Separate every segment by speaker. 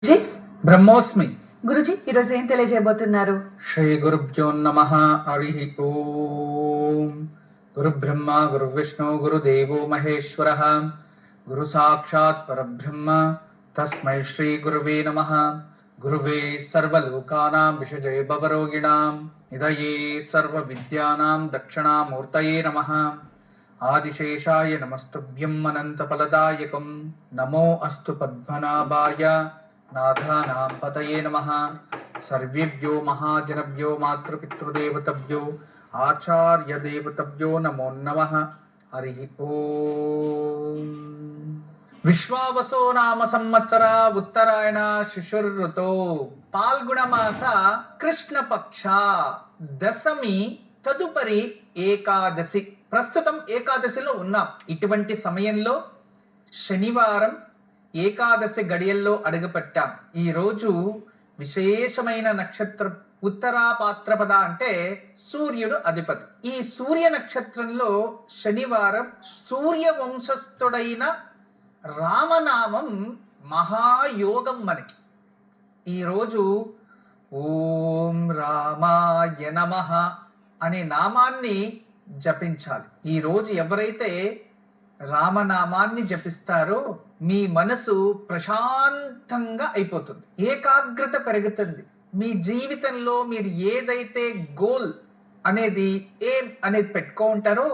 Speaker 1: G
Speaker 2: బ్రహ్మోస్మి.
Speaker 1: Guruji ఈరోజు ఏం తెలియజేయబోతున్నారు?
Speaker 2: శ్రీ గురుభ్యో నమః. హరి ఓం. గురు బ్రహ్మ గురు విష్ణు గురుదేవో మహేశ్వరః. గురు సాక్షాత్ పరబ్రహ్మ తస్మై శ్రీ గురువే నమః. గురువే సర్వలోకానాం విషజే భవరోగిణాం నిధయే సర్వ విద్యానాం దక్షిణామూర్తయే నమః. ఆదిశేషాయ నమస్తుభ్యం అనంతఫలదాయకం. నమో అస్తు పద్మనాభాయ నాథానాం పతయే నమః. సర్వేభ్యో మహాజనభ్యో మాతృపితృదేవతభ్యో ఆచార్యదేవతభ్యో నమో నమః. హరి ఓం. విశ్వావసో నామ సంవత్సర ఉత్తరాయణ శిశుర్ఋతో పాల్గుణమాస కృష్ణపక్ష దశమి తదుపరి ఏకాదశి. ప్రస్తుతం ఏకాదశిలో ఉన్నాం. ఇటువంటి సమయంలో శనివారం ఏకాదశి గడియల్లో అడుగుపెట్టాం. ఈ రోజు విశేషమైన నక్షత్రం ఉత్తరా పాత్రపద, అంటే సూర్యుడు అధిపతి. ఈ సూర్య నక్షత్రంలో శనివారం సూర్యవంశస్థుడైన రామనామం మహాయోగం మనకి. ఈరోజు ఓం రామాయ నమః అనే నామాన్ని జపించాలి. ఈ రోజు ఎవరైతే రామనామాన్ని జపిస్తారో మీ మనసు ప్రశాంతంగా అయిపోతుంది, ఏకాగ్రత పెరుగుతుంది. మీ జీవితంలో మీరు ఏదైతే గోల్ అనేది ఏం అనేది పెట్టుకుంటారో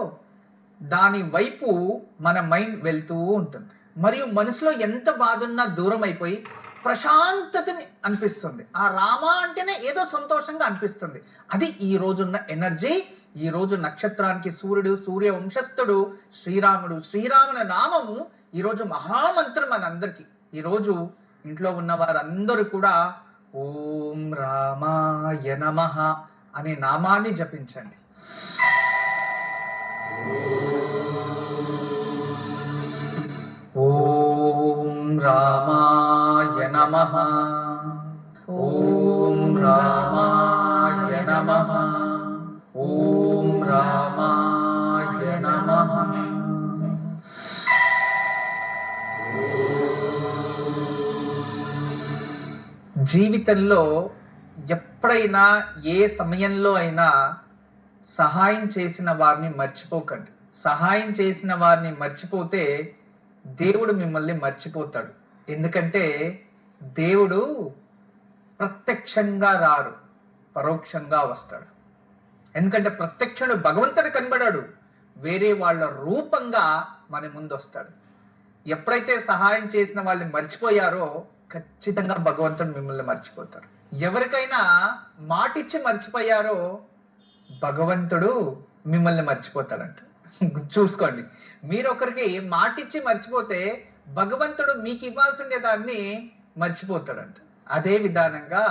Speaker 2: దాని వైపు మన మైండ్ వెళ్తూ ఉంటుంది. మరియు మనసులో ఎంత బాధ ఉన్నా దూరం అయిపోయి ప్రశాంతతని అనిపిస్తుంది. ఆ రామ అంటేనే ఏదో సంతోషంగా అనిపిస్తుంది. అది ఈ రోజున్న ఎనర్జీ. ఈ రోజు నక్షత్రానికి సూర్యుడు, సూర్య వంశస్థుడు శ్రీరాముడు. శ్రీరాముని నామము ఈరోజు మహామంత్రం మనందరికీ. ఈరోజు ఇంట్లో ఉన్న వారందరూ కూడా ఓం రామాయ నమః అనే నామాన్ని జపించండి. ఓం రామాయ నమః. ఓం రామాయ నమః. ఓం రామాయ నమః. జీవితంలో ఎప్పుడైనా ఏ సమయంలో అయినా సహాయం చేసిన వారిని మర్చిపోకండి. సహాయం చేసిన వారిని మర్చిపోతే దేవుడు మిమ్మల్ని మర్చిపోతాడు. ఎందుకంటే దేవుడు ప్రత్యక్షంగా రారు, పరోక్షంగా వస్తాడు. ఎందుకంటే ప్రత్యక్షుడు భగవంతుడు కనబడాడు, వేరే వాళ్ళ రూపంగా మన ముందు వస్తాడు. ఎప్పుడైతే సహాయం చేసిన వాళ్ళని మర్చిపోయారో ఖచ్చితంగా భగవంతుడు మిమ్మల్ని మర్చిపోతాడు. ఎవరికైనా మాటిచ్చి మర్చిపోయారో భగవంతుడు మిమ్మల్ని మర్చిపోతాడంట. చూసుకోండి, మీరు ఒకరికి మాటిచ్చి మర్చిపోతే భగవంతుడు మీకు ఇవ్వాల్సి ఉండే దాన్ని మర్చిపోతాడంట. అదే విధానంగా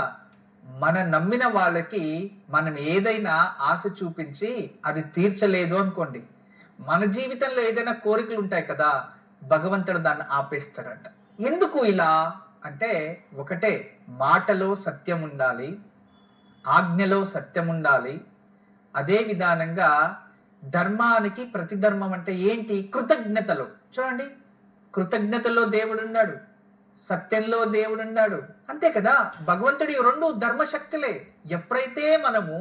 Speaker 2: మన నమ్మిన వాళ్ళకి మనం ఏదైనా ఆశ చూపించి అది తీర్చలేదు అనుకోండి, మన జీవితంలో ఏదైనా కోరికలు ఉంటాయి కదా, భగవంతుడు దాన్ని ఆపేస్తాడంట. ఎందుకు ఇలా అంటే, ఒకటే, మాటలో సత్యం ఉండాలి, ఆజ్ఞలో సత్యం ఉండాలి. అదే విధానంగా ధర్మానికి ప్రతిధర్మం అంటే ఏంటి? కృతజ్ఞతలో. చూడండి, కృతజ్ఞతలో దేవుడున్నాడు, సత్యంలో దేవుడున్నాడు, అంతే కదా. భగవంతుడి రెండు ధర్మశక్తులే. ఎప్పుడైతే మనము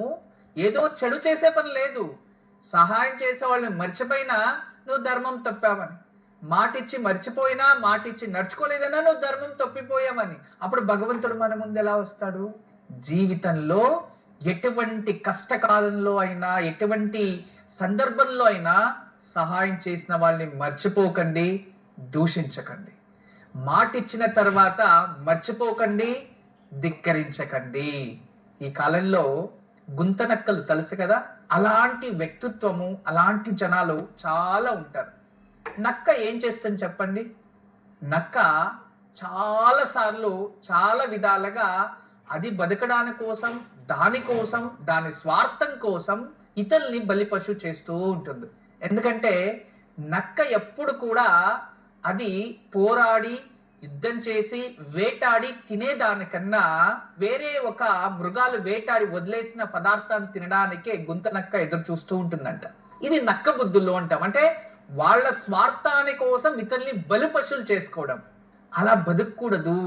Speaker 2: ఏదో చెడు చేసే పని లేదు, సహాయం చేసే వాళ్ళని మర్చిపోయినా నువ్వు ధర్మం తప్పావని, మాటిచ్చి మర్చిపోయినా, మాటిచ్చి నడుచుకోలేదన్నా నువ్వు ధర్మం తప్పిపోయామని, అప్పుడు భగవంతుడు మన ముందు ఎలా వస్తాడు? జీవితంలో ఎటువంటి కష్టకాలంలో అయినా, ఎటువంటి సందర్భంలో అయినా సహాయం చేసిన వాళ్ళని మర్చిపోకండి, దూషించకండి. మాటిచ్చిన తర్వాత మర్చిపోకండి, ధిక్కరించకండి. ఈ కాలంలో గుంతనక్కలు తెలుసు కదా, అలాంటి వ్యక్తిత్వము, అలాంటి జనాలు చాలా ఉంటారు. నక్క ఏం చేస్తుంది చెప్పండి? నక్క చాలా సార్లు చాలా విధాలుగా అది బతకడానికి కోసం, దానికోసం, దాని స్వార్థం కోసం ఇతరుల్ని బలిపశు చేస్తూ ఉంటుంది. ఎందుకంటే నక్క ఎప్పుడు కూడా అది పోరాడి యుద్ధం చేసి వేటాడి తినేదానికన్నా వేరే ఒక మృగాలు వేటాడి వదిలేసిన పదార్థాన్ని తినడానికే గుంత నక్క ఎదురు చూస్తూ ఉంటుందంట. ఇది నక్క బుద్ధుల్లో అంటాం. అంటే వాళ్ళ స్వార్థాని కోసం ఇతరుల్ని బలిపశులు చేసుకోవడం. అలా బతుకూడదు.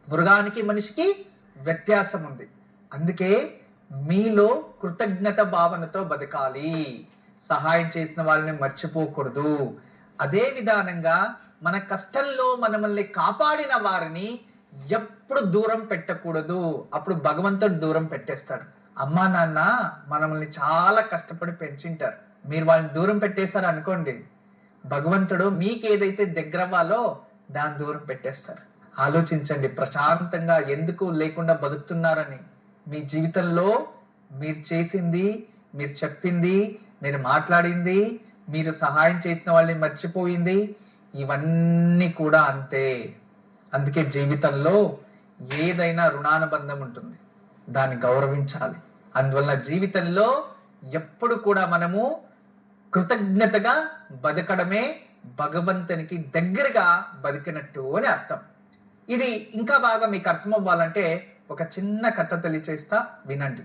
Speaker 2: మృగానికి మనిషికి వ్యత్యాసం ఉంది. అందుకే మీలో కృతజ్ఞత భావనతో బతకాలి. సహాయం చేసిన వాళ్ళని మర్చిపోకూడదు. అదే విధానంగా మన కష్టంలో మనల్ని కాపాడిన వారిని ఎప్పుడు దూరం పెట్టకూడదు. అప్పుడు భగవంతుడు దూరం పెట్టేస్తాడు. అమ్మా నాన్న మనల్ని చాలా కష్టపడి పెంచుంటారు, మీరు వాళ్ళని దూరం పెట్టేశారు అనుకోండి, భగవంతుడు మీకు ఏదైతే దగ్గర అవ్వాలో దాన్ని దూరం పెట్టేస్తారు. ఆలోచించండి, ప్రశాంతంగా ఎందుకు లేకుండా బతుకుతున్నారని. మీ జీవితంలో మీరు చేసింది, మీరు చెప్పింది, మీరు మాట్లాడింది, మీరు సహాయం చేసిన వాళ్ళని మర్చిపోయింది, ఇవన్నీ కూడా అంతే. అందుకే జీవితంలో ఏదైనా రుణానుబంధం ఉంటుంది, దాన్ని గౌరవించాలి. అందువల్ల జీవితంలో ఎప్పుడు కూడా మనము కృతజ్ఞతగా బతకడమే భగవంతునికి దగ్గరగా బతికినట్టు అని అర్థం. ఇది ఇంకా బాగా మీకు అర్థం అవ్వాలంటే ఒక చిన్న కథ తెలియచేస్తా, వినండి.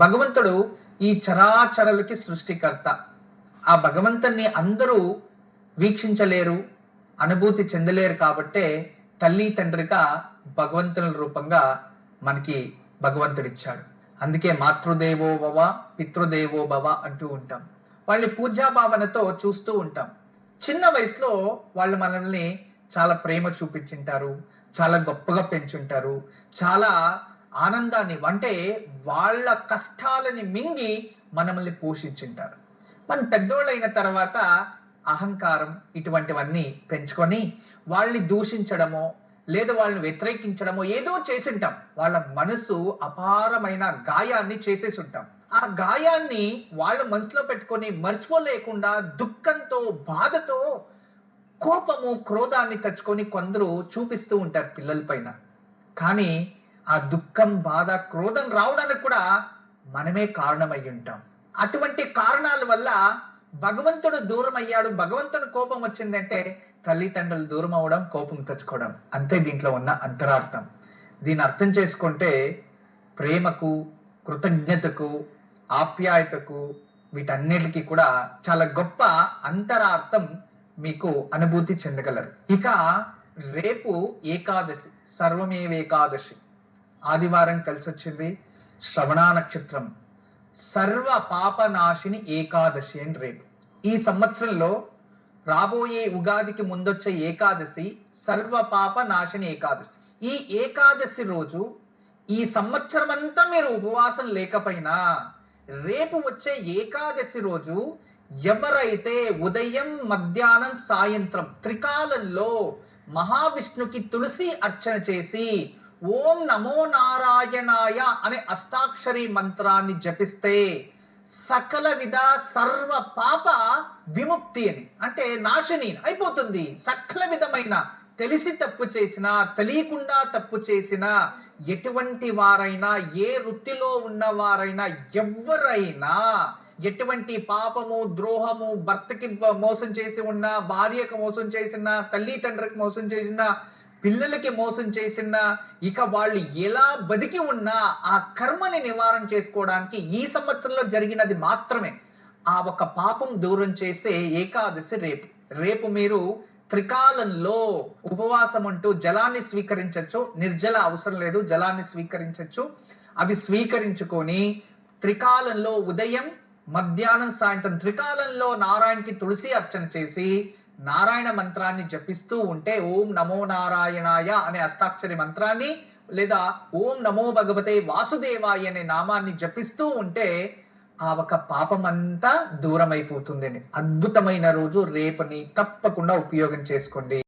Speaker 2: భగవంతుడు ఈ చరాచరాలకి సృష్టికర్త. ఆ భగవంతుని అందరూ వీక్షించలేరు, అనుభూతి చెందలేరు. కాబట్టే తల్లి తండ్రిగా భగవంతుని రూపంగా మనకి భగవంతుడిచ్చాడు. అందుకే మాతృదేవో భవ పితృదేవో భవ అంటూ ఉంటాం. వాళ్ళని పూజా భావనతో చూస్తూ ఉంటాం. చిన్న వయసులో వాళ్ళు మనల్ని చాలా ప్రేమ చూపించుంటారు, చాలా గొప్పగా పెంచుంటారు, చాలా ఆనందాన్ని, అంటే వాళ్ళ కష్టాలని మింగి మనల్ని పోషించుంటారు. మనం పెద్దోళ్ళు అయిన తర్వాత అహంకారం ఇటువంటివన్నీ పెంచుకొని వాళ్ళని దూషించడమో లేదా వాళ్ళని వ్యతిరేకించడమో ఏదో చేసింటాం. వాళ్ళ మనసు అపారమైన గాయాన్ని చేసేసి ఉంటాం. ఆ గాయాన్ని వాళ్ళ మనసులో పెట్టుకొని మర్చిపోలేకుండా దుఃఖంతో, బాధతో, కోపము, క్రోధాన్ని తెచ్చుకొని కొందరు చూపిస్తూ ఉంటారు పిల్లల పైన. కానీ ఆ దుఃఖం, బాధ, క్రోధం రావడానికి కూడా మనమే కారణమై ఉంటాం. అటువంటి కారణాల వల్ల భగవంతుడు దూరం అయ్యాడు, భగవంతుడు కోపం వచ్చిందంటే తల్లిదండ్రులు దూరం అవడం, కోపం తెచ్చుకోవడం, అంతే దీంట్లో ఉన్న అంతరార్థం. దీన్ని అర్థం చేసుకుంటే ప్రేమకు, కృతజ్ఞతకు, ఆప్యాయతకు, వీటన్నిటికీ కూడా చాలా గొప్ప అంతరార్థం మీకు అనుభూతి చెందగలరు. ఇక రేపు ఏకాదశి, సర్వమేవేకాదశి, ఆదివారం కలిసి వచ్చింది, శ్రవణ నక్షత్రం, సర్వ పాపనాశిని ఏకాదశి అని రేపు. ఈ సంవత్సరంలో రాబోయే ఉగాదికి ముందొచ్చే ఏకాదశి సర్వ పాప నాశిని ఏకాదశి. ఈ ఏకాదశి రోజు ఈ సంవత్సరం అంతా మీరు ఉపవాసం లేకపోయినా రేపు వచ్చే ఏకాదశి రోజు ఎవరైతే ఉదయం, మధ్యాహ్నం, సాయంత్రం త్రికాలంలో మహావిష్ణుకి తులసి అర్చన చేసి ఓం నమో నారాయణాయ అనే అష్టాక్షరి మంత్రాన్ని జపిస్తే సకల విధ సర్వ పాప విముక్తి అని, అంటే నాశని అయిపోతుంది. సకల విధమైన తెలిసి తప్పు చేసినా, తెలియకుండా తప్పు చేసినా, ఎటువంటి వారైనా, ఏ వృత్తిలో ఉన్నవారైనా, ఎవరైనా ఎటువంటి పాపము, ద్రోహము, భర్తకి మోసం చేసి ఉన్నా, భార్యకు మోసం చేసినా, తల్లి తండ్రికి మోసం చేసినా, పిల్లలకి మోసం చేసినా, ఇక వాళ్ళు ఎలా బతికి ఉన్నా ఆ కర్మని నివారణ చేసుకోవడానికి ఈ సంవత్సరంలో జరిగినది మాత్రమే ఆ ఒక పాపం దూరం చేసే ఏకాదశి రేపు. రేపు మీరు త్రికాలంలో ఉపవాసం ఉంటూ జలాన్ని స్వీకరించవచ్చు, నిర్జల అవసరం లేదు, జలాన్ని స్వీకరించవచ్చు. అవి స్వీకరించుకొని త్రికాలంలో ఉదయం, మధ్యాహ్నం, సాయంత్రం త్రికాలంలో నారాయణకి తులసి అర్చన చేసి నారాయణ మంత్రాన్ని జపిస్తూ ఉంటే, ఓం నమో నారాయణాయ అనే అష్టాక్షరి మంత్రాన్ని లేదా ఓం నమో భగవతే వాసుదేవాయ అనే నామాన్ని జపిస్తూ ఉంటే ఆ ఒక పాపం అంతా దూరం అయిపోతుంది. అద్భుతమైన రోజు రేపని తప్పకుండా ఉపయోగం చేసుకోండి.